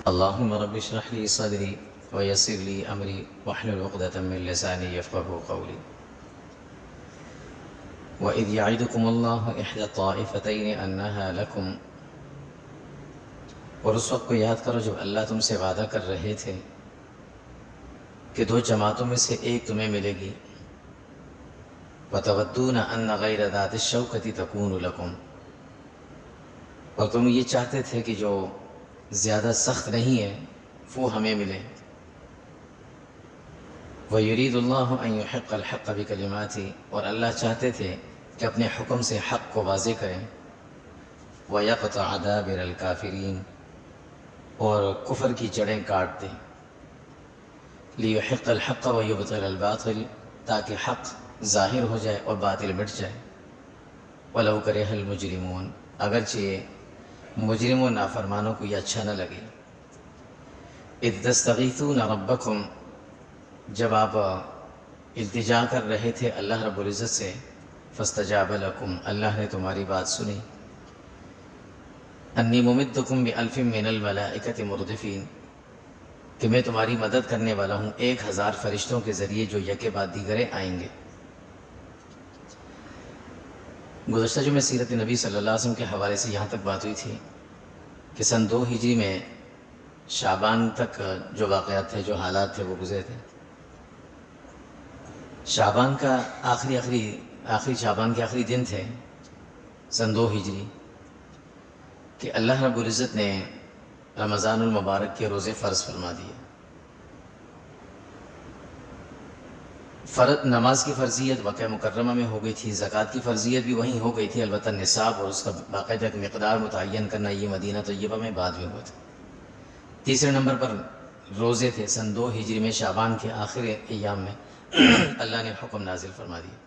اللهم رب اشرح لي صدري ويسر لي أمري واحلل عقدة من لساني يفقهوا قولي. وإذ يعدكم الله إحدى الطائفتين أنها لكم، اور اس وقت کو یاد کرو جب اللہ تم سے وعدہ کر رہے تھے کہ دو جماعتوں میں سے ایک تمہیں ملے گی. وَتَوَدُّونَ أَنَّ غَيْرَ ذَاتِ الشَّوْكَةِ تَكُونُ لَكُمْ، اور تم یہ چاہتے تھے کہ جو زیادہ سخت نہیں ہے وہ ہمیں ملے. وَيُرِيدُ اللَّهُ أَن يُحِقَّ الْحَقَّ بِكَلِمَاتِهِ، اور اللہ چاہتے تھے کہ اپنے حکم سے حق کو واضح کریں. وَيَقْطَعَ دَابِرَ الْكَافِرِينَ، اور کفر کی جڑیں کاٹ دیں. لِيُحِقَّ الْحَقَّ وَيُبْطِلَ الْبَاطِلَ، تاکہ حق ظاہر ہو جائے اور باطل مٹ جائے. وَلَوْ كَرِهَ الْمُجْرِمُونَ، اگرچہ مجرموں نافرمانوں کو یہ اچھا نہ لگے. اذ تستغیثون ربکم، جب آپ التجا کر رہے تھے اللہ رب العزت سے. فاستجاب لکم، اللہ نے تمہاری بات سنی. انی ممدکم بألف من الملائکۃ مردفین، کہ میں تمہاری مدد کرنے والا ہوں 1000 فرشتوں کے ذریعے جو یکے بعد دیگرے آئیں گے. گزشتہ جو میں سیرت نبی صلی اللہ علیہ وسلم کے حوالے سے یہاں تک بات ہوئی تھی کہ سن 2 ہجری میں شعبان تک جو واقعات تھے، جو حالات تھے، وہ گزرے تھے. شعبان کا آخری شعبان کے آخری دن تھے سن 2 ہجری کہ اللہ رب العزت نے رمضان المبارک کے روزے فرض فرما دیے. نماز کی فرضیت مکہ مکرمہ میں ہو گئی تھی، زکوٰۃ کی فرضیت بھی وہیں ہو گئی تھی، البتہ نصاب اور اس کا باقاعدہ ایک مقدار متعین کرنا یہ مدینہ طیبہ میں بعد میں ہوا تھا. تیسرے نمبر پر روزے تھے سن 2 ہجری میں شعبان کے آخری ایام میں اللہ نے حکم نازل فرما دیا.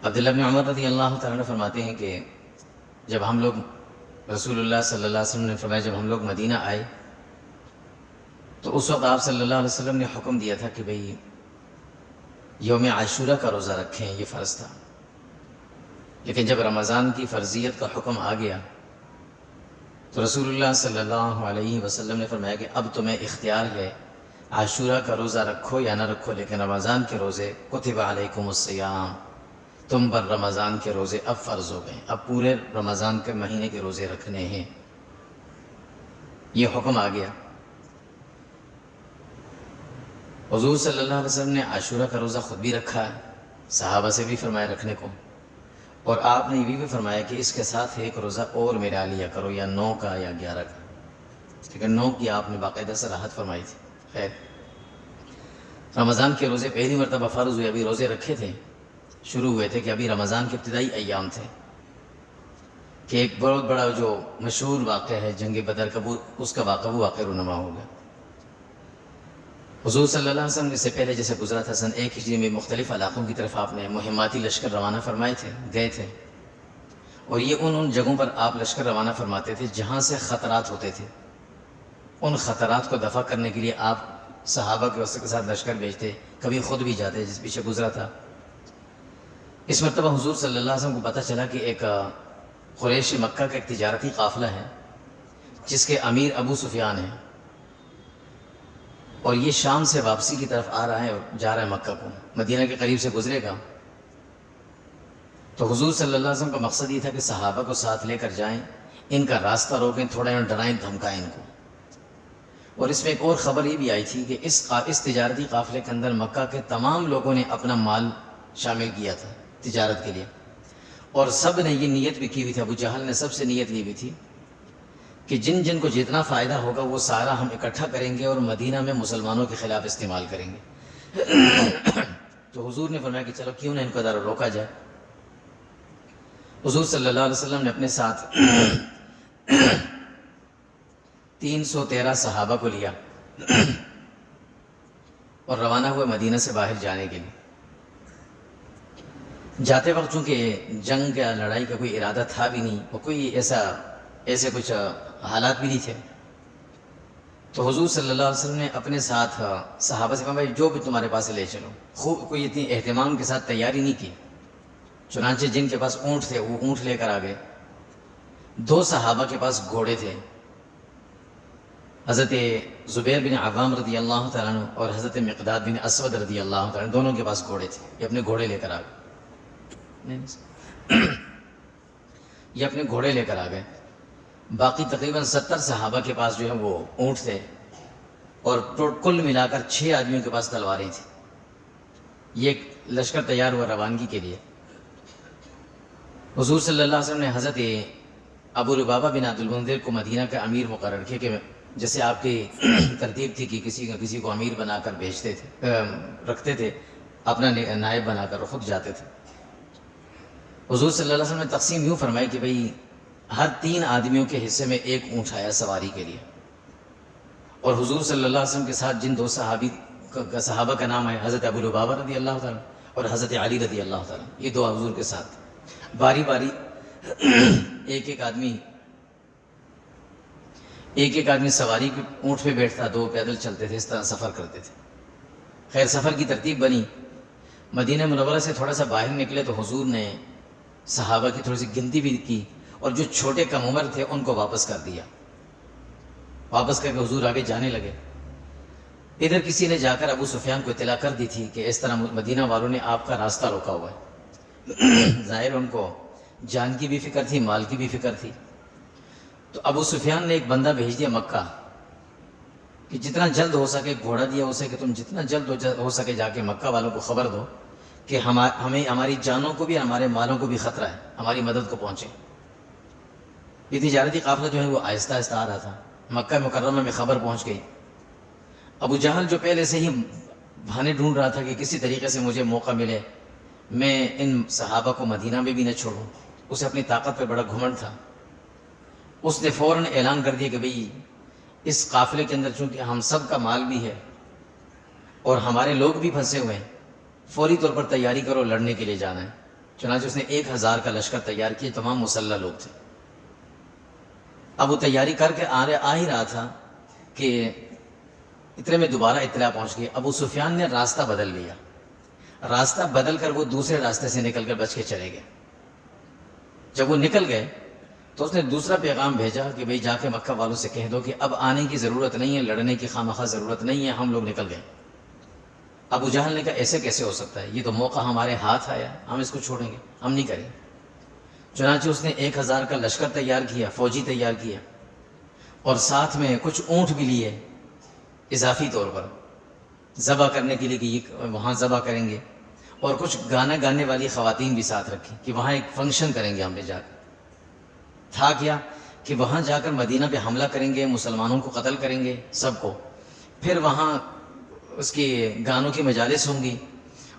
عبداللہ بن عمر رضی اللہ تعالیٰ عنہ فرماتے ہیں کہ جب ہم لوگ رسول اللہ صلی اللہ علیہ وسلم نے فرمایا جب ہم لوگ مدینہ آئے تو اس وقت آپ صلی اللہ علیہ وسلم نے حکم دیا تھا کہ بھئی یوم عاشورہ کا روزہ رکھیں، یہ فرض تھا. لیکن جب رمضان کی فرضیت کا حکم آ گیا تو رسول اللہ صلی اللہ علیہ وسلم نے فرمایا کہ اب تمہیں اختیار ہے، عاشورہ کا روزہ رکھو یا نہ رکھو، لیکن رمضان کے روزے کتب علیکم الصیام، تم پر رمضان کے روزے اب فرض ہو گئے، اب پورے رمضان کے مہینے کے روزے رکھنے ہیں. یہ حکم آ گیا. حضور صلی اللہ علیہ وسلم نے عاشورہ کا روزہ خود بھی رکھا ہے، صحابہ سے بھی فرمایا رکھنے کو، اور آپ نے یہ بھی فرمایا کہ اس کے ساتھ ایک روزہ اور ملا لیا کرو، یا 9 کا یا 11 کا. لیکن 9 کی آپ نے باقاعدہ صراحت فرمائی تھی. خیر، رمضان کے روزے پہلی مرتبہ فرض ہوئے، ابھی روزے رکھے تھے، شروع ہوئے تھے کہ ابھی رمضان کے ابتدائی ایام تھے کہ ایک بہت بڑا جو مشہور واقعہ ہے جنگ بدر کا، اس کا واقعہ رونما ہو گیا. حضور صلی اللہ علیہ وسلم اس سے پہلے جیسے گزرا تھا سن 1 ہجری میں مختلف علاقوں کی طرف آپ نے مہماتی لشکر روانہ فرمائے تھے، گئے تھے، اور یہ ان جگہوں پر آپ لشکر روانہ فرماتے تھے جہاں سے خطرات ہوتے تھے. ان خطرات کو دفع کرنے کے لیے آپ صحابہ کے ساتھ لشکر بھیجتے، کبھی خود بھی جاتے، جس پیچھے گزرا تھا. اس مرتبہ حضور صلی اللہ علیہ وسلم کو پتہ چلا کہ ایک قریش مکہ کا ایک تجارتی قافلہ ہے جس کے امیر ابو سفیان ہیں، اور یہ شام سے واپسی کی طرف آ رہا ہے اور جا رہا ہے مکہ کو، مدینہ کے قریب سے گزرے گا. تو حضور صلی اللہ علیہ وسلم کا مقصد یہ تھا کہ صحابہ کو ساتھ لے کر جائیں، ان کا راستہ روکیں، تھوڑا ڈرائیں دھمکائیں ان کو. اور اس میں ایک اور خبر یہ بھی آئی تھی کہ اس تجارتی قافلے کے اندر مکہ کے تمام لوگوں نے اپنا مال شامل کیا تھا تجارت کے لیے، اور سب نے یہ نیت بھی کی ہوئی تھی، ابو جہل نے سب سے نیت لی ہوئی تھی کہ جن جن کو جتنا فائدہ ہوگا وہ سارا ہم اکٹھا کریں گے اور مدینہ میں مسلمانوں کے خلاف استعمال کریں گے. تو حضور نے فرمایا کہ چلو کیوں نہ ان کو ذرا روکا جائے. حضور صلی اللہ علیہ وسلم نے اپنے ساتھ 313 صحابہ کو لیا اور روانہ ہوئے مدینہ سے باہر جانے کے لیے. جاتے وقت چونکہ جنگ یا لڑائی کا کوئی ارادہ تھا بھی نہیں اور کوئی ایسے کچھ حالات بھی نہیں تھے، تو حضور صلی اللہ علیہ وسلم نے اپنے ساتھ صحابہ سے کہا بھائی جو بھی تمہارے پاس لے چلو. خوب کوئی اتنی اہتمام کے ساتھ تیاری نہیں کی. چنانچہ جن کے پاس اونٹ تھے وہ اونٹ لے کر آ گئے. 2 صحابہ کے پاس گھوڑے تھے حضرت زبیر بن عوام رضی اللہ تعالیٰ عنہ اور حضرت مقداد بن اسود رضی اللہ تعالیٰ عنہ دونوں کے پاس گھوڑے تھے. یہ اپنے گھوڑے لے کر آ گئے. یہ اپنے گھوڑے لے کر آ گئے. باقی تقریباً 70 صحابہ کے پاس جو ہے وہ اونٹ تھے اور کل ملا کر 6 آدمیوں کے پاس تلواریں تھیں. یہ ایک لشکر تیار ہوا روانگی کے لیے. حضور صلی اللہ علیہ وسلم نے حضرت ابو لبابہ بن عبد المنذر کو مدینہ کا امیر مقرر کیا کہ جیسے آپ کی ترتیب تھی کہ کسی کو امیر بنا کر بھیجتے تھے، رکھتے تھے، اپنا نائب بنا کر خود جاتے تھے. حضور صلی اللہ علیہ وسلم نے تقسیم یوں فرمائی کہ بھئی ہر 3 آدمیوں کے حصے میں ایک اونٹ آیا سواری کے لیے. اور حضور صلی اللہ علیہ وسلم کے ساتھ جن 2 صحابہ کا نام ہے حضرت ابو لبابہ رضی اللہ تعالیٰ اور حضرت علی رضی اللہ تعالیٰ، یہ 2 حضور کے ساتھ باری باری ایک آدمی سواری کے اونٹ پہ بیٹھتا، 2 پیدل چلتے تھے، اس طرح سفر کرتے تھے. خیر سفر کی ترتیب بنی. مدینہ منورہ سے تھوڑا سا باہر نکلے تو حضور نے صحابہ کی تھوڑی سی گنتی بھی کی اور جو چھوٹے کم عمر تھے ان کو واپس کر دیا. واپس کر کے حضور آگے جانے لگے. ادھر کسی نے جا کر ابو سفیان کو اطلاع کر دی تھی کہ اس طرح مدینہ والوں نے آپ کا راستہ روکا ہوا ہے. ظاہر ان کو جان کی بھی فکر تھی، مال کی بھی فکر تھی. تو ابو سفیان نے ایک بندہ بھیج دیا مکہ کہ جتنا جلد ہو سکے گھوڑا دیا اسے کہ تم جتنا جلد ہو سکے جا کے مکہ والوں کو خبر دو کہ ہمیں ہماری جانوں کو بھی ہمارے مالوں کو بھی خطرہ ہے، ہماری مدد کو پہنچے. یہ تجارتی قافلہ جو ہے وہ آہستہ آہستہ آ رہا تھا. مکہ مکرمہ میں خبر پہنچ گئی. ابو جہل جو پہلے سے ہی بہانے ڈھونڈ رہا تھا کہ کسی طریقے سے مجھے موقع ملے میں ان صحابہ کو مدینہ میں بھی نہ چھوڑوں، اسے اپنی طاقت پہ بڑا گھمنڈ تھا. اس نے فوراً اعلان کر دیا کہ بھئی اس قافلے کے اندر چونکہ ہم سب کا مال بھی ہے اور ہمارے لوگ بھی پھنسے ہوئے ہیں، فوری طور پر تیاری کرو، لڑنے کے لیے جانا ہے. چنانچہ اس نے 1000 کا لشکر تیار کیا، تمام مسلح لوگ تھے. اب وہ تیاری کر کے آ ہی رہا تھا کہ اتنے میں دوبارہ اطلاع پہنچ گئی. ابو سفیان نے راستہ بدل لیا. راستہ بدل کر وہ دوسرے راستے سے نکل کر بچ کے چلے گئے. جب وہ نکل گئے تو اس نے دوسرا پیغام بھیجا کہ بھئی جا کے مکہ والوں سے کہہ دو کہ اب آنے کی ضرورت نہیں ہے، لڑنے کی خواہ ضرورت نہیں ہے، ہم لوگ نکل گئے. ابو جہل نے کہا ایسے کیسے ہو سکتا ہے، یہ تو موقع ہمارے ہاتھ آیا، ہم اس کو چھوڑیں گے، ہم نہیں کریں. چنانچہ اس نے 1000 کا لشکر تیار کیا، فوجی تیار کیا اور ساتھ میں کچھ اونٹ بھی لیے اضافی طور پر ذبح کرنے کے لیے کہ یہ وہاں ذبح کریں گے، اور کچھ گانا گانے والی خواتین بھی ساتھ رکھی کہ وہاں ایک فنکشن کریں گے. ہم نے جا کر تھا کیا کہ وہاں جا کر مدینہ پہ حملہ کریں گے، مسلمانوں کو قتل کریں گے سب کو، پھر وہاں اس کی گانوں کی مجالس ہوں گی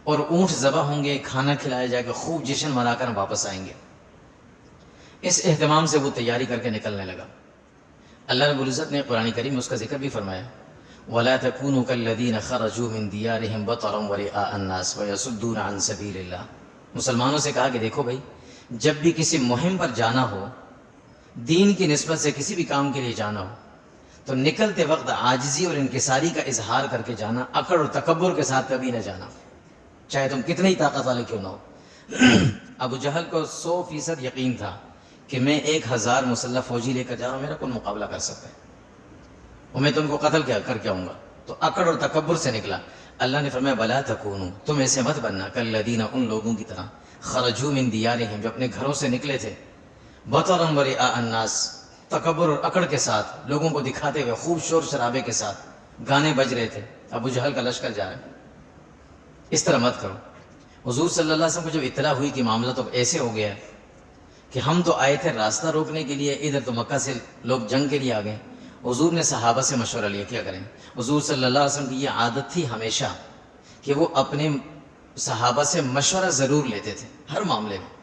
اور اونٹ ذبح ہوں گے، کھانا کھلایا جائے گا، خوب جشن منا کر واپس آئیں گے. اس اہتمام سے وہ تیاری کر کے نکلنے لگا. اللہ رب العزت نے قرآن کریم میں اس کا ذکر بھی فرمایا، وَلَا تَكُونُوا كَالَّذِينَ خَرَجُوا مِن دِيَارِهِمْ بَطَرًا وَرِئَاءَ النَّاسِ وَيَصُدُّونَ عَن سَبِيلِ اللَّهِ. مسلمانوں سے کہا کہ دیکھو بھائی، جب بھی کسی مہم پر جانا ہو، دین کی نسبت سے کسی بھی کام کے لیے جانا ہو، تو نکلتے وقت عاجزی اور انکساری کا اظہار کر کے جانا، اکڑ اور تکبر کے ساتھ کبھی نہ جانا، چاہے تم کتنی طاقت والے کیوں نہ ہو. ابو جہل کو 100% یقین تھا کہ میں 1000 مسلح فوجی لے کر جا رہا ہوں، میرا کون مقابلہ کر سکتا ہے، اور میں تم کو قتل کر کے آؤں گا. تو اکڑ اور تکبر سے نکلا. اللہ نے فرمایا بلا تکونوا، تم ایسے مت بننا کالذین، ان لوگوں کی طرح، خرجوا من دیارہم، جو اپنے گھروں سے نکلے تھے، بطرا ورئاء الناس، تکبر اور اکڑ کے ساتھ، لوگوں کو دکھاتے ہوئے، خوب شور شرابے کے ساتھ، گانے بج رہے تھے، ابو جہل کا لشکر جا رہا ہے. اس طرح مت کرو. حضور صلی اللہ علیہ وسلم کو جب اطلاع ہوئی کہ معاملہ تو ایسے ہو گیا کہ ہم تو آئے تھے راستہ روکنے کے لیے، ادھر تو مکہ سے لوگ جنگ کے لیے آ گئے. حضور نے صحابہ سے مشورہ لیا کیا کریں. حضور صلی اللہ علیہ وسلم کی یہ عادت تھی ہمیشہ کہ وہ اپنے صحابہ سے مشورہ ضرور لیتے تھے ہر معاملے میں،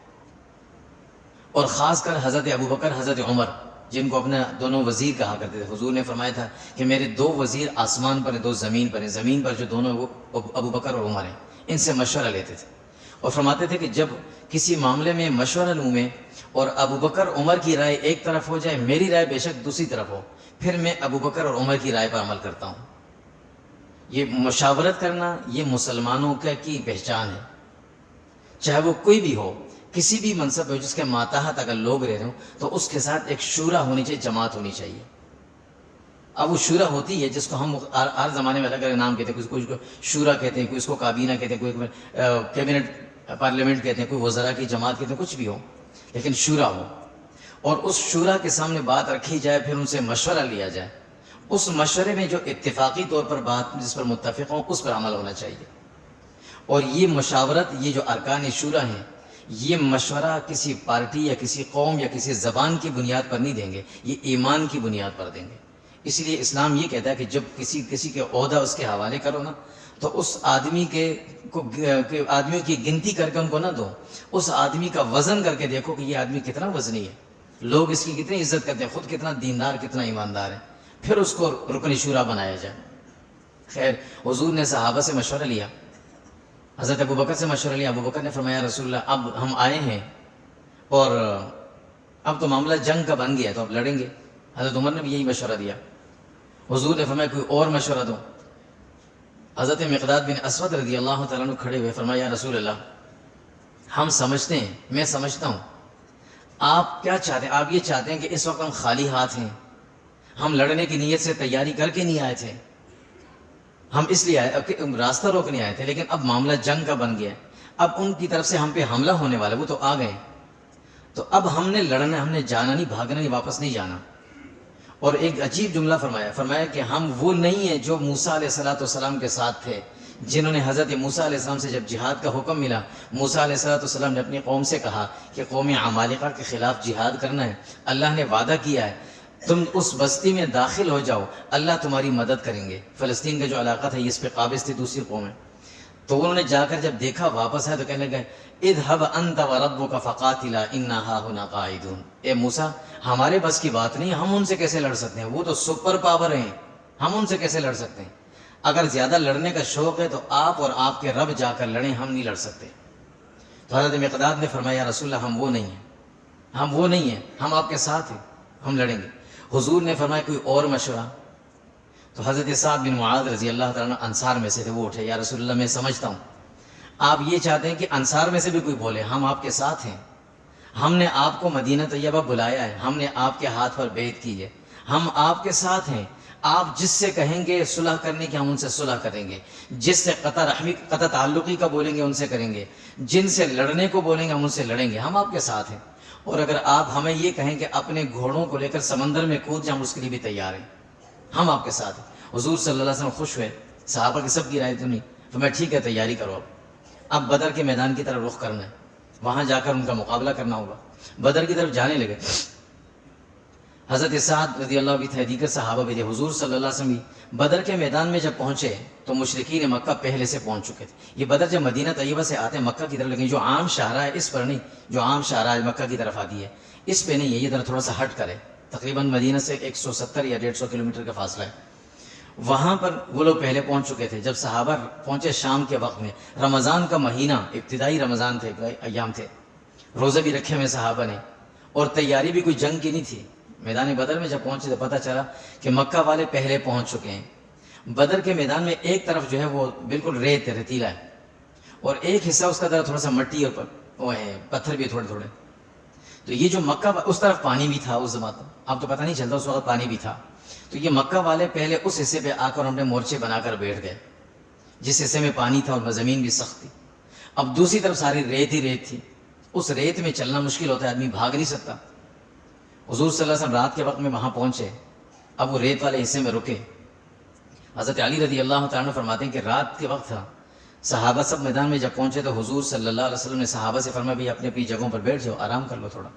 اور خاص کر حضرت ابو بکر، حضرت عمر، جن کو اپنا دونوں وزیر کہا کرتے تھے. حضور نے فرمایا تھا کہ میرے 2 وزیر آسمان پر ہیں، 2 زمین پر ہیں. زمین پر جو دونوں وہ ابو بکر اور عمر ہیں، ان سے مشورہ لیتے تھے اور فرماتے تھے کہ جب کسی معاملے میں مشورہ لوں میں اور ابو بکر عمر کی رائے ایک طرف ہو جائے، میری رائے بے شک دوسری طرف ہو، پھر میں ابو بکر اور عمر کی رائے پر عمل کرتا ہوں. یہ مشاورت کرنا یہ مسلمانوں کی پہچان ہے. چاہے وہ کوئی بھی ہو، کسی بھی منصب ہو، جس کے ماتحت اگر لوگ رہ رہے ہوں، تو اس کے ساتھ ایک شورا ہونی چاہیے، جماعت ہونی چاہیے. اب وہ شورا ہوتی ہے جس کو ہم ہر زمانے میں الگ الگ نام کہتے ہیں، کوئی کو شورا کہتے ہیں، کوئی اس کو کابینہ کہتے ہیں، کوئی کیبنٹ پارلیمنٹ کہتے ہیں، کوئی وزراء کی جماعت کہتے ہیں، کچھ بھی ہو لیکن شورا ہو، اور اس شورا کے سامنے بات رکھی جائے، پھر ان سے مشورہ لیا جائے، اس مشورے میں جو اتفاقی طور پر بات جس پر متفق ہوں اس پر عمل ہونا چاہیے. اور یہ مشاورت، یہ جو ارکان شورا ہیں، یہ مشورہ کسی پارٹی یا کسی قوم یا کسی زبان کی بنیاد پر نہیں دیں گے، یہ ایمان کی بنیاد پر دیں گے. اس لیے اسلام یہ کہتا ہے کہ جب کسی کے عہدہ اس کے حوالے کرو نا، تو اس آدمی آدمیوں کی گنتی کر کے ان کو نہ دو، اس آدمی کا وزن کر کے دیکھو کہ یہ آدمی کتنا وزنی ہے، لوگ اس کی کتنی عزت کرتے ہیں، خود کتنا دیندار، کتنا ایماندار ہے، پھر اس کو رکن شورا بنایا جائے. خیر، حضور نے صحابہ سے مشورہ لیا، حضرت ابو بکر سے مشورہ لیا. ابو بکر نے فرمایا رسول اللہ اب ہم آئے ہیں اور اب تو معاملہ جنگ کا بن گیا ہے، تو اب لڑیں گے. حضرت عمر نے بھی یہی مشورہ دیا. حضور نے فرمایا کوئی اور مشورہ دو. حضرت مقداد بن اسود رضی اللہ تعالیٰ عنہ کھڑے ہوئے، فرمایا یا رسول اللہ ہم سمجھتے ہیں، میں سمجھتا ہوں آپ کیا چاہتے ہیں. آپ یہ چاہتے ہیں کہ اس وقت ہم خالی ہاتھ ہیں، ہم لڑنے کی نیت سے تیاری کر کے نہیں آئے تھے، ہم اس لیے آئے راستہ روکنے آئے تھے، لیکن اب معاملہ جنگ کا بن گیا ہے، اب ان کی طرف سے ہم پہ حملہ ہونے والا ہے، وہ تو آ گئے، تو اب ہم نے لڑنا، ہم نے جانا نہیں، بھاگنا نہیں، واپس نہیں جانا. اور ایک عجیب جملہ فرمایا کہ ہم وہ نہیں ہیں جو موسیٰ علیہ السلام کے ساتھ تھے، جنہوں نے حضرت موسیٰ علیہ السلام سے جب جہاد کا حکم ملا، موسیٰ علیہ السلام نے اپنی قوم سے کہا کہ قوم عمالقہ کے خلاف جہاد کرنا ہے، اللہ نے وعدہ کیا ہے تم اس بستی میں داخل ہو جاؤ، اللہ تمہاری مدد کریں گے. فلسطین کا جو علاقہ تھا یہ اس پہ قابض تھی دوسری قومیں، تو انہوں نے جا کر جب دیکھا واپس آئے تو کہنے لگے اذهب انت وربك فقاتلا انا هاهنا قاعدون. اے موسیٰ ہمارے بس کی بات نہیں، ہم ان سے کیسے لڑ سکتے ہیں، وہ تو سپر پاور ہیں، ہم ان سے کیسے لڑ سکتے ہیں. اگر زیادہ لڑنے کا شوق ہے تو آپ اور آپ کے رب جا کر لڑیں، ہم نہیں لڑ سکتے. تو حضرت مقداد نے فرمایا یا رسول اللہ ہم وہ نہیں ہیں، ہم وہ نہیں ہیں، ہم آپ کے ساتھ ہیں، ہم لڑیں گے. حضور نے فرمایا کوئی اور مشورہ. تو حضرت سعد بن معاذ رضی اللہ تعالیٰ عنہ انصار میں سے تھے، وہ اٹھے، یا رسول اللہ میں سمجھتا ہوں آپ یہ چاہتے ہیں کہ انصار میں سے بھی کوئی بولے ہم آپ کے ساتھ ہیں، ہم نے آپ کو مدینہ طیبہ بلایا ہے، ہم نے آپ کے ہاتھ پر بیعت کی ہے، ہم آپ کے ساتھ ہیں، آپ جس سے کہیں گے صلح کرنے کی ہم ان سے صلح کریں گے، جس سے قطع تعلقی کا بولیں گے ان سے کریں گے، جن سے لڑنے کو بولیں گے ہم ان سے لڑیں گے، ہم آپ کے ساتھ ہیں. اور اگر آپ ہمیں یہ کہیں کہ اپنے گھوڑوں کو لے کر سمندر میں کود جائیں، ہم اس کے لیے بھی تیار ہیں، ہم آپ کے ساتھ ہیں. حضور صلی اللہ علیہ وسلم خوش ہوئے، صحابہ کی سب کی رائے سنی، تو میں ٹھیک ہے تیاری کرو، اب بدر کے میدان کی طرف رخ کرنا ہے، وہاں جا کر ان کا مقابلہ کرنا ہوگا. بدر کی طرف جانے لگے. حضرت سعد رضی اللہ عنہ بھی دیگر صحابہ بھی تھے. حضور صلی اللہ علیہ وسلم بھی بدر کے میدان میں جب پہنچے تو مشرکین مکہ پہلے سے پہنچ چکے تھے. یہ بدر جب مدینہ طیبہ سے آتے ہیں مکہ کی طرف، لیکن جو عام شاہراہ ہے اس پر نہیں، جو عام شاہراہ مکہ کی طرف آتی ہے اس پہ نہیں ہے، یہ ذرا تھوڑا سا ہٹ کرے، تقریباً مدینہ سے 170 یا 150 کلومیٹر کا فاصلہ ہے. وہاں پر وہ لوگ پہلے پہنچ چکے تھے. جب صحابہ پہنچے شام کے وقت میں، رمضان کا مہینہ، ابتدائی رمضان تھے، ایام تھے، روزے بھی رکھے ہوئے صحابہ نے، اور تیاری بھی کوئی جنگ کی نہیں تھی. میدان بدر میں جب پہنچے تو پتہ چلا کہ مکہ والے پہلے پہنچ چکے ہیں. بدر کے میدان میں ایک طرف جو ہے وہ بالکل ریتیلا ہے، اور ایک حصہ اس کا ذرا تھوڑا سا مٹی اور وہ ہے پتھر بھی تھوڑے تھوڑے. تو یہ جو مکہ اس طرف پانی بھی تھا اس زمانے، اب تو پتہ نہیں چلتا، اس وقت پانی بھی تھا. تو یہ مکہ والے پہلے اس حصے پہ آ کر ہم نے مورچے بنا کر بیٹھ گئے جس حصے میں پانی تھا اور زمین بھی سخت تھی. اب دوسری طرف ساری ریت ہی ریت تھی، اس ریت میں چلنا مشکل ہوتا ہے، آدمی بھاگ نہیں سکتا. حضور صلی اللہ علیہ وسلم رات کے وقت میں وہاں پہنچے، اب وہ ریت والے حصے میں رکے. حضرت علی رضی اللہ تعالیٰ عنہ فرماتے ہیں کہ رات کے وقت تھا، صحابہ سب میدان میں جب پہنچے تو حضور صلی اللہ علیہ وسلم نے صحابہ سے فرمایا بھی اپنی اپنی جگہوں پر بیٹھ جاؤ، آرام کر لو تھوڑا.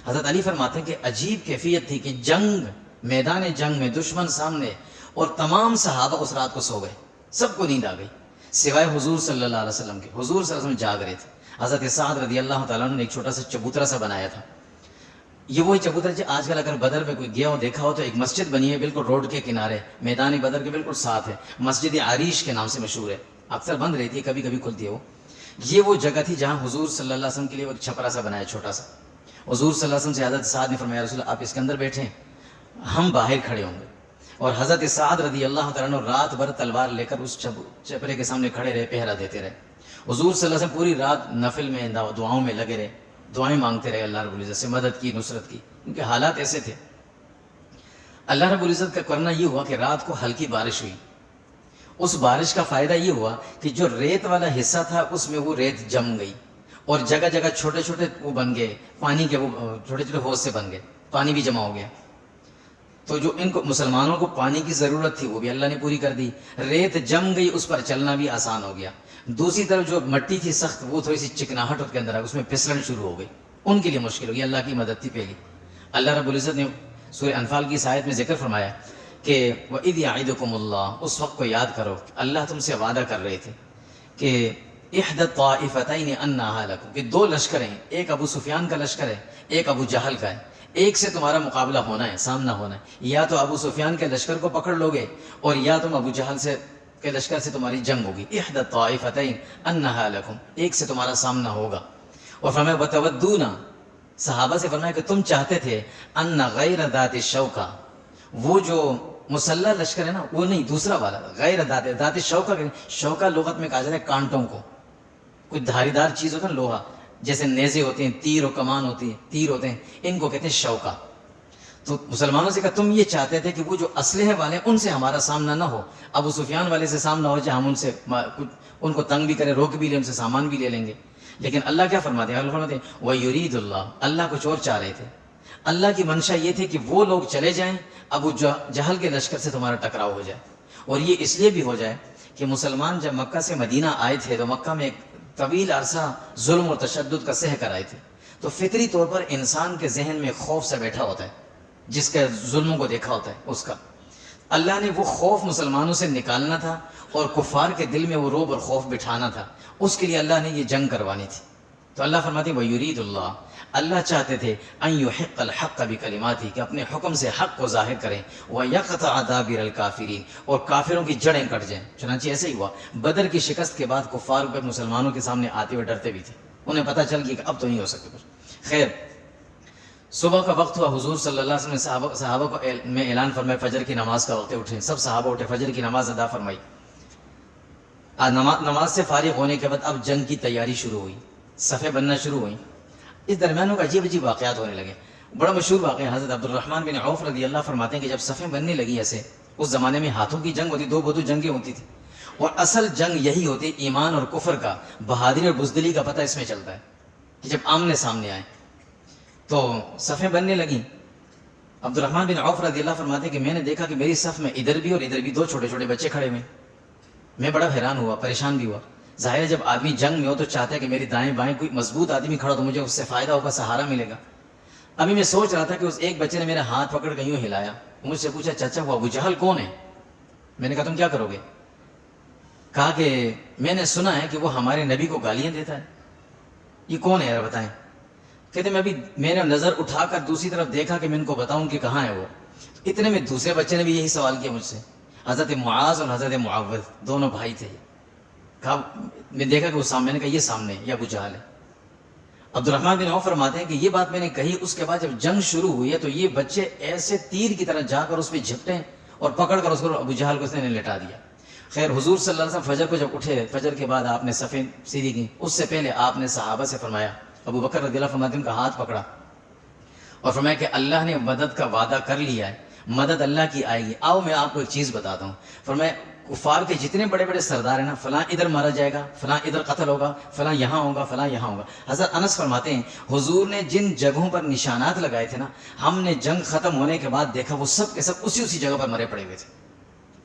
حضرت علی فرماتے ہیں کہ عجیب کیفیت تھی کہ جنگ، میدان جنگ میں دشمن سامنے، اور تمام صحابہ اس رات کو سو گئے، سب کو نیند آ گئی سوائے حضور صلی اللہ علیہ وسلم کے. حضور صلی اللہ علیہ وسلم جاگ رہے تھے. حضرت سعد رضی اللہ تعالیٰ عنہ نے ایک چھوٹا سا چبوترا سا بنایا تھا. یہ وہی چبوترا جو آج کل اگر بدر میں کوئی گیا ہو دیکھا ہو تو ایک مسجد بنی ہے بالکل روڈ کے کنارے، میدان بدر کے بالکل ساتھ ہے، مسجد عریش کے نام سے مشہور ہے، اکثر بند رہتی ہے، کبھی کبھی کھلتی ہے. وہ جگہ تھی جہاں حضور صلی اللہ علیہ وسلم کے لیے ایک چھپرا سا بنایا چھوٹا سا. حضور صلی اللہ علیہ وسلم سے حضرت سعد نے فرمایا رسول اللہ آپ اس کے اندر بیٹھیں، ہم باہر کھڑے ہوں گے. اور حضرت سعد رضی اللہ تعالیٰ عنہ رات بھر تلوار لے کر اس چپرے کے سامنے کھڑے رہے، پہرا دیتے رہے. حضور صلی اللہ علیہ وسلم پوری رات نفل میں دعاؤں میں لگے رہے، دعائیں مانگتے رہے اللہ رب العزت سے مدد کی، نصرت کی، کیونکہ حالات ایسے تھے. اللہ رب العزت کا کرنا یہ ہوا کہ رات کو ہلکی بارش ہوئی. اس بارش کا فائدہ یہ ہوا کہ جو ریت والا حصہ تھا اس میں وہ ریت جم گئی اور جگہ جگہ چھوٹے چھوٹے وہ بن گئے پانی کے، وہ چھوٹے چھوٹے حوض سے بن گئے، پانی بھی جمع ہو گیا. تو جو ان کو مسلمانوں کو پانی کی ضرورت تھی وہ بھی اللہ نے پوری کر دی. ریت جم گئی، اس پر چلنا بھی آسان ہو گیا. دوسری طرف جو مٹی تھی سخت، وہ تھوڑی سی چکناہٹ اس کے اندر آ گئی، اس میں پھسلن شروع ہو گئی. ان کے لیے مشکل ہو گئی. اللہ کی مدد تھی پہلی. اللہ رب العزت نے سورہ انفال کی اس آیت میں ذکر فرمایا کہ وَإِذْ يَعِدُكُمُ اللَّهُ، اس وقت کو یاد کرو اللہ تم سے وعدہ کر رہے تھے کہ احد الطائفتین انہا لکم، کہ دو لشکر ہیں، ایک ابو سفیان کا لشکر ہے، ایک ابو جہل کا ہے. ایک سے تمہارا مقابلہ ہونا ہے، سامنا ہونا ہے. یا تو ابو سفیان کے لشکر کو پکڑ لو گے اور یا تم ابو جہل سے کے لشکر سے تمہاری جنگ ہوگی. احد الطائفتین انہا لکم، ایک سے تمہارا سامنا ہوگا. اور فرمایا وتودون، صحابہ سے فرمایا کہ تم چاہتے تھے ان غیر ذات الشوکہ، وہ جو مسلح لشکر ہے نا وہ نہیں، دوسرا والا غیر ذات الشوکہ. شوکہ لغت میں کہا جاتا ہے کانٹوں کو، کوئی دھاری دار چیز ہوتا ہے نا، لوہا جیسے نیزے ہوتے ہیں، تیر و کمان ہوتی ہے، تیر ہوتے ہیں، ان کو کہتے ہیں شوکہ. تو مسلمانوں سے کہا تم یہ چاہتے تھے کہ وہ جو اسلحے والے ان سے ہمارا سامنا نہ ہو، ابو سفیان والے سے سامنا ہو جائے، ہم ان سے ان کو تنگ بھی کریں، روک بھی لیں، ان سے سامان بھی لے لیں گے. لیکن اللہ کیا فرماتے ہیں؟ اللہ فرماتے ہیں وَيُرِيدُ اللَّهُ، اللہ کچھ اور چاہ رہے تھے. اللہ کی منشا یہ تھی کہ وہ لوگ چلے جائیں، ابو جہل کے لشکر سے تمہارا ٹکراؤ ہو جائے. اور یہ اس لیے بھی ہو جائے کہ مسلمان جب مکہ سے مدینہ آئے تھے تو مکہ میں ایک طویل عرصہ ظلم اور تشدد کا سہ کر آئے تھے. تو فطری طور پر انسان کے ذہن میں خوف سے بیٹھا ہوتا ہے، جس کے ظلموں کو دیکھا ہوتا ہے اس کا. اللہ نے وہ خوف مسلمانوں سے نکالنا تھا اور کفار کے دل میں وہ روب اور خوف بٹھانا تھا. اس کے لیے اللہ نے یہ جنگ کروانی تھی. تو اللہ فرماتے ہیں وَيُرِيدُ اللَّهُ، اللہ چاہتے تھے ان يحق الحق بکلماتہ، کہ اپنے حکم سے حق کو ظاہر کریں، وَيَقْطَعَ دَابِرَ الْكَافِرِينَ، اور کافروں کی جڑیں کٹ جائیں. چنانچہ ایسے ہی ہوا. بدر کی شکست کے بعد کفار پہ مسلمانوں کے سامنے آتے ہوئے ڈرتے بھی تھے، انہیں پتہ چل گیا کہ اب تو نہیں ہو سکتے کچھ. خیر، صبح کا وقت ہوا، حضور صلی اللہ علیہ وسلم نے صحابہ کو میں اعلان فرمایا فجر کی نماز کا وقت ہے، اٹھیں. سب صحابہ اٹھے، فجر کی نماز ادا فرمائی. نماز سے فارغ ہونے کے بعد اب جنگ کی تیاری شروع ہوئی، صفیں بننا شروع ہوئیں. اس درمیان کا عجیب عجیب واقعات ہونے لگے. بڑا مشہور واقعہ حضرت عبد الرحمن بن عوف رضی اللہ فرماتے ہیں کہ جب صفیں بننے لگی ایسے، اس زمانے میں ہاتھوں کی جنگ ہوتی، دو بدو جنگیں ہوتی تھی، اور اصل جنگ یہی ہوتی ایمان اور کفر کا، بہادری اور بزدلی کا پتہ اس میں چلتا ہے کہ جب آمنے سامنے آئے. تو صفیں بننے لگیں. عبد الرحمن بن عوف رضی اللہ فرماتے ہیں کہ میں نے دیکھا کہ میری صف میں ادھر بھی اور ادھر بھی دو چھوٹے چھوٹے بچے کھڑے ہوئے. میں بڑا حیران ہوا، پریشان بھی ہوا. ظاہر ہے جب آدمی جنگ میں ہو تو چاہتا ہے کہ میری دائیں بائیں کوئی مضبوط آدمی کھڑا تو مجھے اس سے فائدہ ہوگا، سہارا ملے گا. ابھی میں سوچ رہا تھا کہ اس ایک بچے نے میرا ہاتھ پکڑ کے یوں ہلایا، مجھ سے پوچھا چچا وہ ابو جہل کون ہے؟ میں نے کہا تم کیا کرو گے؟ کہا کہ میں نے سنا ہے کہ وہ ہمارے نبی کو گالیاں دیتا ہے. یہ کون ہے یار بتائیں؟ کہتے میں نے نظر اٹھا کر دوسری طرف دیکھا کہ میں ان کو بتاؤں کہ کہاں ہے وہ. اتنے میں دوسرے بچے نے بھی یہی سوال کیا مجھ سے. حضرت معاذ اور حضرت معاوض دونوں بھائی تھے. کہا میں دیکھا کہ وہ سامنے، نے کہا یہ سامنے یہ ابو جہل ہے. عبد الرحمن بن عوف فرماتے ہیں کہ یہ بات میں نے کہی، اس کے بعد جب جنگ شروع ہوئی ہے تو یہ بچے ایسے تیر کی طرح جا کر اس پہ جھپٹے اور پکڑ کر اس کو ابو جہل کو اس نے لٹا دیا. خیر حضور صلی اللہ علیہ وسلم فجر کو جب اٹھے، فجر کے بعد آپ نے صفیں سیدھی کی. اس سے پہلے آپ نے صحابہ سے فرمایا، ابو بکر رضی اللہ فرماتے ہیں ان کا ہاتھ پکڑا اور فرمایا کہ اللہ نے مدد کا وعدہ کر لیا ہے، مدد اللہ کی آئے گی. آؤ میں آپ کو ایک چیز بتاتا ہوں. فرمایا کفار کے جتنے بڑے بڑے سردار ہیں نا، فلاں ادھر مارا جائے گا، فلاں ادھر قتل ہوگا، فلاں یہاں ہوگا، فلاں یہاں ہوگا. حضرت انس فرماتے ہیں حضور نے جن جگہوں پر نشانات لگائے تھے نا، ہم نے جنگ ختم ہونے کے بعد دیکھا وہ سب کے سب اسی جگہ پر مرے پڑے ہوئے تھے.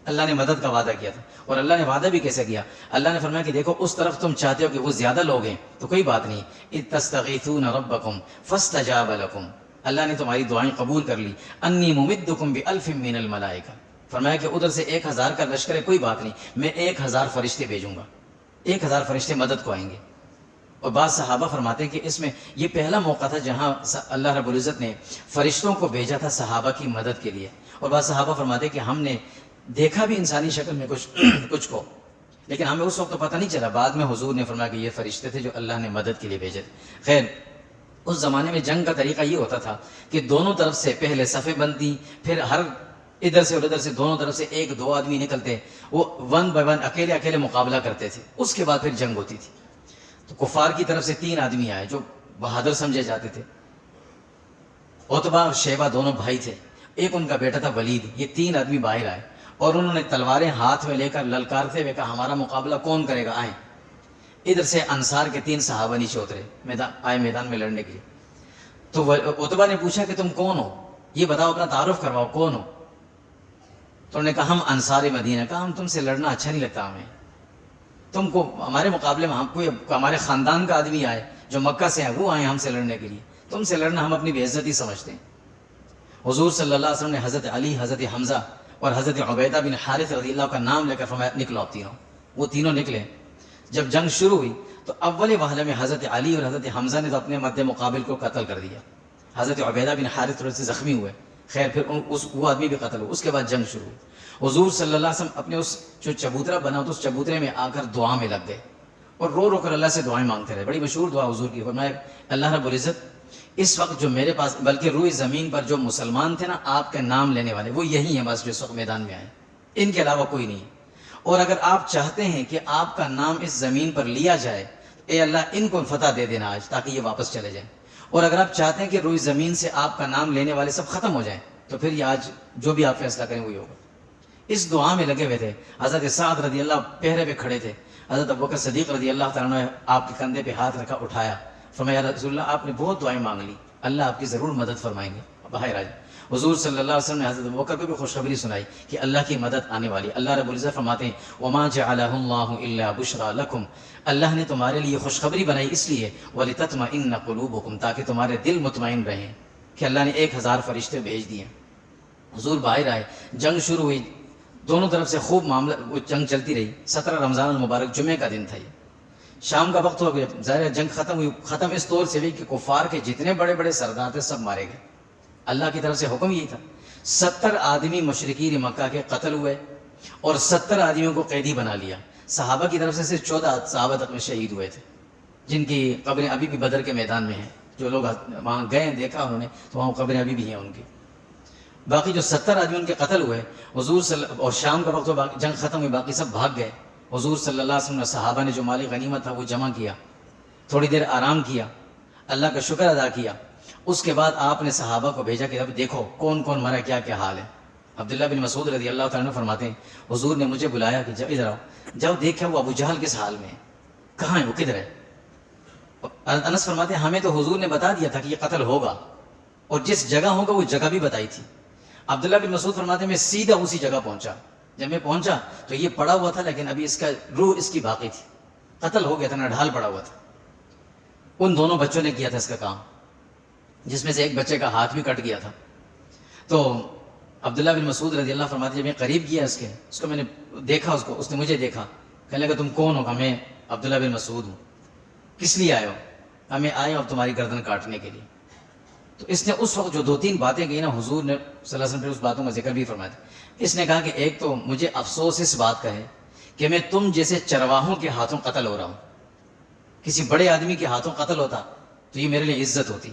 اللہ نے مدد کا وعدہ کیا تھا. اور اللہ نے وعدہ بھی کیسے کیا؟ اللہ نے فرمایا کہ دیکھو اس طرف تم چاہتے ہو کہ وہ زیادہ لوگ ہیں تو کوئی بات نہیں، اذ تستغیثون ربکم فاستجاب لکم، اللہ نے تمہاری دعائیں قبول کر لی. انی ممدکم بألف من الملائکہ، فرمایا کہ ادھر سے 1000 کا لشکر ہے، کوئی بات نہیں، میں 1000 فرشتے بھیجوں گا، 1000 فرشتے مدد کو آئیں گے. اور بعض صحابہ فرماتے ہیں کہ اس میں یہ پہلا موقع تھا جہاں اللہ رب العزت نے فرشتوں کو بھیجا تھا صحابہ کی مدد کے لیے. اور بعض صحابہ فرماتے ہیں کہ ہم نے دیکھا بھی انسانی شکل میں کچھ کو، لیکن ہمیں اس وقت تو پتہ نہیں چلا. بعد میں حضور نے فرمایا کہ یہ فرشتے تھے جو اللہ نے مدد کے لیے بھیجے تھے. خیر اس زمانے میں جنگ کا طریقہ یہ ہوتا تھا کہ دونوں طرف سے پہلے صفیں بنتی، پھر ہر ادھر سے اور ادھر سے دونوں طرف سے 1-2 آدمی نکلتے، وہ 1 by 1 اکیلے مقابلہ کرتے تھے. اس کے بعد پھر جنگ ہوتی تھی. تو کفار کی طرف سے 3 آدمی آئے جو بہادر سمجھے جاتے تھے. عتبہ اور شیبہ دونوں بھائی تھے. ایک ان کا بیٹا تھا ولید. یہ 3 آدمی باہر آئے اور انہوں نے تلواریں ہاتھ میں لے کر للکارتے ہوئے کہا ہمارا مقابلہ کون کرے گا, آئیں. ادھر سے انصار کے 3 صحابہ نیچے اترے, میدان میں لڑنے کے لیے. تو عتبہ نے پوچھا کہ تم کون ہو, یہ بتاؤ, اپنا تعارف کرواؤ, کون ہو؟ تو انہوں نے کہا ہم انصار مدینہ. کہا ہم تم سے لڑنا اچھا نہیں لگتا ہمیں, تم کو ہمارے مقابلے میں کوئی ہمارے خاندان کا آدمی آئے جو مکہ سے ہے وہ آئے ہم سے لڑنے کے لیے, تم سے لڑنا ہم اپنی بے عزتی سمجھتے ہیں. حضور صلی اللہ علیہ وسلم نے حضرت علی, حضرت حمزہ اور حضرت عبیدہ بن حارث رضی اللہ کا نام لے کر فرمایا نکلو آپ تینوں. وہ تینوں نکلے. جب جنگ شروع ہوئی تو اول وہلے میں حضرت علی اور حضرت حمزہ نے تو اپنے مد مقابل کو قتل کر دیا. حضرت عبیدہ بن حارث تھوڑے سے زخمی ہوئے, خیر پھر وہ آدمی بھی قتل ہوا. اس کے بعد جنگ شروع ہوئی. حضور صلی اللہ علیہ وسلم اپنے اس جو چبوترا بنا تو اس چبوترے میں آ کر دعا میں لگ گئے اور رو رو کر اللہ سے دعائیں مانگتے رہے. بڑی مشہور دعا حضور کی, فرمایا اللہ رب العزت اس وقت جو میرے پاس بلکہ روئی زمین پر جو مسلمان تھے نا آپ کے نام لینے والے وہ یہی ہیں بس جو اس وقت میدان میں آئے, ان کے علاوہ کوئی نہیں. اور اگر آپ چاہتے ہیں کہ آپ کا نام اس زمین پر لیا جائے اے اللہ ان کو فتح دے دینا آج تاکہ یہ واپس چلے جائیں. اور اگر آپ چاہتے ہیں کہ روئی زمین سے آپ کا نام لینے والے سب ختم ہو جائیں تو پھر یہ آج جو بھی آپ فیصلہ کریں وہی ہوگا. اس دعا میں لگے ہوئے تھے. حضرت سعد رضی اللہ پہرے پہ کھڑے تھے. حضرت ابوبکر صدیق رضی اللہ تعالیٰ نے آپ کے کندھے پہ ہاتھ رکھا, اٹھایا, فرمایا رسول اللہ آپ نے بہت دعائیں مانگ لی, اللہ آپ کی ضرور مدد فرمائیں گے. باہر آج حضور صلی اللہ علیہ وسلم نے حضرت ابوبکر کو بھی خوشخبری سنائی کہ اللہ کی مدد آنے والی. اللہ رب العزت فرماتے ہیں وما جعلہ اللہ الا بشرا لکم, اللہ نے تمہارے لیے خوشخبری بنائی اس لیے ولتطمئن قلوبکم, تاکہ تمہارے دل مطمئن رہیں کہ اللہ نے 1000 فرشتے بھیج دیے. حضور باہر آئے, جنگ شروع ہوئی, دونوں طرف سے خوب معاملہ وہ جنگ چلتی رہی. 17 رمضان المبارک جمعے کا دن تھا. یہ شام کا وقت ہو گیا, ظاہر جنگ ختم ہوئی. ختم اس طور سے ہوئی کہ کفار کے جتنے بڑے بڑے سردار تھے سب مارے گئے. اللہ کی طرف سے حکم یہی تھا. 70 آدمی مشرکین مکہ کے قتل ہوئے اور 70 آدمیوں کو قیدی بنا لیا. صحابہ کی طرف سے صرف 14 صحابہ تک میں شہید ہوئے تھے جن کی قبریں ابھی بھی بدر کے میدان میں ہیں. جو لوگ وہاں گئے دیکھا انہوں نے تو وہاں قبریں ابھی بھی ہیں ان کی. باقی جو 70 آدمی ان کے قتل ہوئے, حضور اور شام کا وقت ہو, جنگ ختم ہوئی, باقی سب بھاگ گئے. حضور صلی اللہ علیہ وسلم صحابہ نے جو مال غنیمت تھا وہ جمع کیا, تھوڑی دیر آرام کیا, اللہ کا شکر ادا کیا. اس کے بعد آپ نے صحابہ کو بھیجا کہ اب دیکھو کون کون مرا, کیا کیا حال ہے. عبداللہ بن مسعود رضی اللہ تعالیٰ عنہ فرماتے ہیں حضور نے مجھے بلایا کہ ادھر آؤ, جب دیکھا وہ ابو جہل کس حال میں ہے, کہاں ہے وہ, کدھر ہے. انس فرماتے ہیں ہمیں تو حضور نے بتا دیا تھا کہ یہ قتل ہوگا اور جس جگہ ہوگا وہ جگہ بھی بتائی تھی. عبداللہ بن مسعود فرماتے ہیں میں سیدھا اسی جگہ پہنچا. جب میں پہنچا تو یہ پڑا ہوا تھا لیکن ابھی اس کا روح اس کی باقی تھی, قتل ہو گیا تھا, نڈھال پڑا ہوا تھا. ان دونوں بچوں نے کیا تھا اس کا کام, جس میں سے ایک بچے کا ہاتھ بھی کٹ گیا تھا. تو عبداللہ بن مسعود رضی اللہ فرماتے ہیں جب میں قریب گیا اس کو میں نے دیکھا, اس نے مجھے دیکھا, کہنے لگا تم کون ہو؟ میں عبداللہ بن مسعود ہوں. کس لیے آئے ہو؟ میں آیا ہوں تمہاری گردن کاٹنے کے لیے. تو اس نے اس وقت جو 2-3 باتیں کہی نا, حضور نے صلی اللہ علیہ وسلم اس باتوں کا ذکر بھی فرمایا تھا. اس نے کہا کہ ایک تو مجھے افسوس اس بات کا ہے کہ میں تم جیسے چرواہوں کے ہاتھوں قتل ہو رہا ہوں. کسی بڑے آدمی کے ہاتھوں قتل ہوتا تو یہ میرے لیے عزت ہوتی,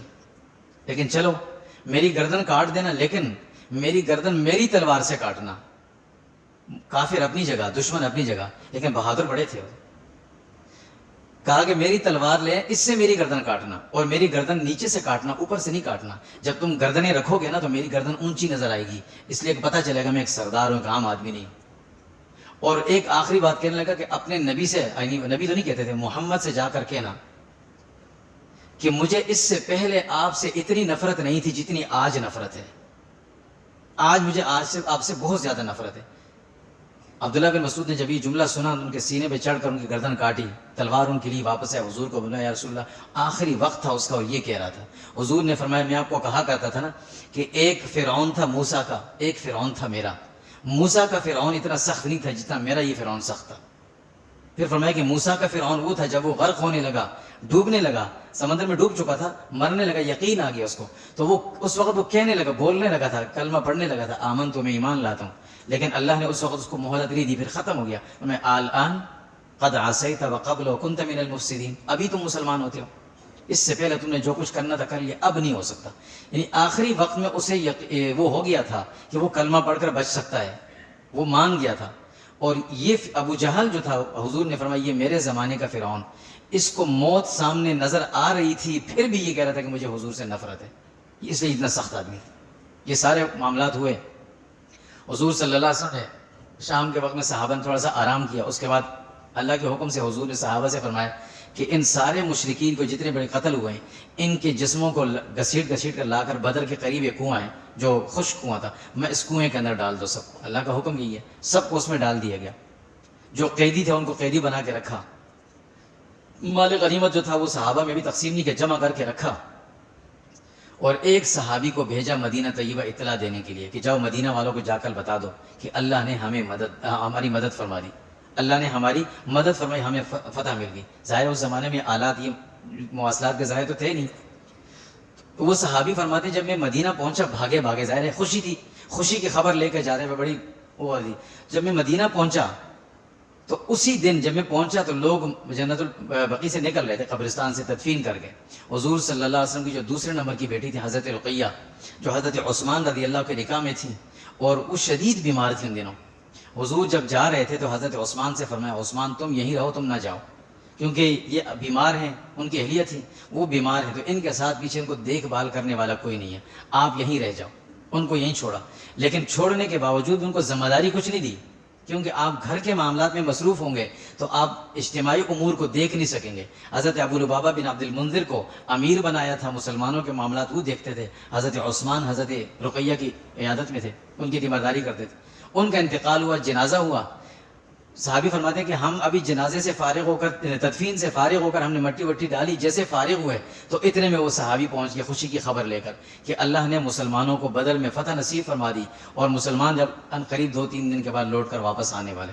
لیکن چلو میری گردن کاٹ دینا, لیکن میری گردن میری تلوار سے کاٹنا. کافر اپنی جگہ, دشمن اپنی جگہ, لیکن بہادر بڑے تھے. کہا کہ میری تلوار لے, اس سے میری گردن کاٹنا, اور میری گردن نیچے سے کاٹنا, اوپر سے نہیں کاٹنا. جب تم گردنیں رکھو گے نا تو میری گردن اونچی نظر آئے گی, اس لیے پتہ چلے گا میں ایک سردار ہوں, ایک عام آدمی نہیں. اور ایک آخری بات کہنے لگا کہ اپنے نبی سے, نبی تو نہیں کہتے تھے, محمد سے جا کر کہنا کہ مجھے اس سے پہلے آپ سے اتنی نفرت نہیں تھی جتنی آج نفرت ہے. آج مجھے آپ سے بہت زیادہ نفرت ہے. عبداللہ بن مسعود نے جب یہ جملہ سنا ان کے سینے پہ چڑھ کر ان کی گردن کاٹی, تلوار ان کے لیے واپس ہے. حضور کو بولا یا رسول اللہ, آخری وقت تھا اس کا اور یہ کہہ رہا تھا. حضور نے فرمایا میں آپ کو کہا کرتا تھا نا کہ ایک فرعون تھا موسیٰ کا, ایک فرعون تھا میرا. موسیٰ کا فرعون اتنا سخت نہیں تھا جتنا میرا یہ فرعون سخت تھا. پھر فرمایا کہ موسیٰ کا فرعون وہ تھا جب وہ غرق ہونے لگا, ڈوبنے لگا, سمندر میں ڈوب چکا تھا, مرنے لگا, یقین آ گیا اس کو, تو وہ اس وقت وہ کہنے لگا, بولنے لگا تھا, کلمہ پڑھنے لگا تھا, آمن تو میں ایمان لاتا ہوں. لیکن اللہ نے اس وقت اس کو مہلت نہیں دی, پھر ختم ہو گیا. میں الان قد عصیت وقبل وکنت من المفسدین, ابھی تم مسلمان ہوتے ہو, اس سے پہلے تم نے جو کچھ کرنا تھا کر لیا, اب نہیں ہو سکتا. یعنی آخری وقت میں اسے وہ ہو گیا تھا کہ وہ کلمہ پڑھ کر بچ سکتا ہے, وہ مان گیا تھا. اور یہ ابو جہل جو تھا, حضور نے فرمایا یہ میرے زمانے کا فرعون, اس کو موت سامنے نظر آ رہی تھی, پھر بھی یہ کہہ رہا تھا کہ مجھے حضور سے نفرت ہے, اس لیے اتنا سخت آدمی. یہ سارے معاملات ہوئے. حضور صلی اللہ علیہ وسلم نے شام کے وقت میں صحابہ نے تھوڑا سا آرام کیا. اس کے بعد اللہ کے حکم سے حضور نے صحابہ سے فرمایا کہ ان سارے مشرکین کو جتنے بڑے قتل ہوئے ہیں ان کے جسموں کو گھسیٹ کر لا کر بدر کے قریب ایک کنواں ہے جو خشک کنواں تھا, میں اس کنویں کے اندر ڈال دو سب کو. اللہ کا حکم یہی ہے, سب کو اس میں ڈال دیا گیا. جو قیدی تھے ان کو قیدی بنا کے رکھا. مال غنیمت جو تھا وہ صحابہ میں بھی تقسیم نہیں کیا, جمع کر کے رکھا. اور ایک صحابی کو بھیجا مدینہ طیبہ اطلاع دینے کے لیے کہ جاؤ مدینہ والوں کو جا کر بتا دو کہ اللہ نے ہماری مدد فرما دی, اللہ نے ہماری مدد فرمائی, ہمیں فتح مل گئی. ظاہر اس زمانے میں آلات یہ مواصلات کے ظاہر تو تھے نہیں. تو وہ صحابی فرماتے جب میں مدینہ پہنچا بھاگے ظاہر ہے خوشی تھی, خوشی کی خبر لے کے جا رہے ہیں, بڑی وہ تھی. جب میں مدینہ پہنچا تو اسی دن جب میں پہنچا تو لوگ جنت البقیع سے نکل رہے تھے, قبرستان سے تدفین کر کے. حضور صلی اللہ علیہ وسلم کی جو دوسرے نمبر کی بیٹی تھی حضرت رقیہ, جو حضرت عثمان رضی اللہ کے نکاح میں تھی اور وہ شدید بیمار تھی ان دنوں. حضور جب جا رہے تھے تو حضرت عثمان سے فرمایا عثمان تم یہیں رہو, تم نہ جاؤ, کیونکہ یہ بیمار ہیں, ان کی اہلیت تھی, وہ بیمار ہیں تو ان کے ساتھ پیچھے ان کو دیکھ بھال کرنے والا کوئی نہیں ہے, آپ یہیں رہ جاؤ. ان کو یہیں چھوڑا. لیکن چھوڑنے کے باوجود ان کو ذمہ داری کچھ نہیں دی, کیونکہ آپ گھر کے معاملات میں مصروف ہوں گے تو آپ اجتماعی امور کو دیکھ نہیں سکیں گے. حضرت ابو لبابہ بن عبد المنذر کو امیر بنایا تھا, مسلمانوں کے معاملات وہ دیکھتے تھے. حضرت عثمان حضرت رقیہ کی عیادت میں تھے, ان کی تیمارداری کرتے تھے. ان کا انتقال ہوا, جنازہ ہوا. صحابی فرماتے ہیں کہ ہم ابھی جنازے سے فارغ ہو کر, تدفین سے فارغ ہو کر ہم نے مٹی وٹی ڈالی, جیسے فارغ ہوئے تو اتنے میں وہ صحابی پہنچ گئے خوشی کی خبر لے کر کہ اللہ نے مسلمانوں کو بدر میں فتح نصیب فرما دی اور مسلمان جب ان قریب 2-3 دن کے بعد لوٹ کر واپس آنے والے.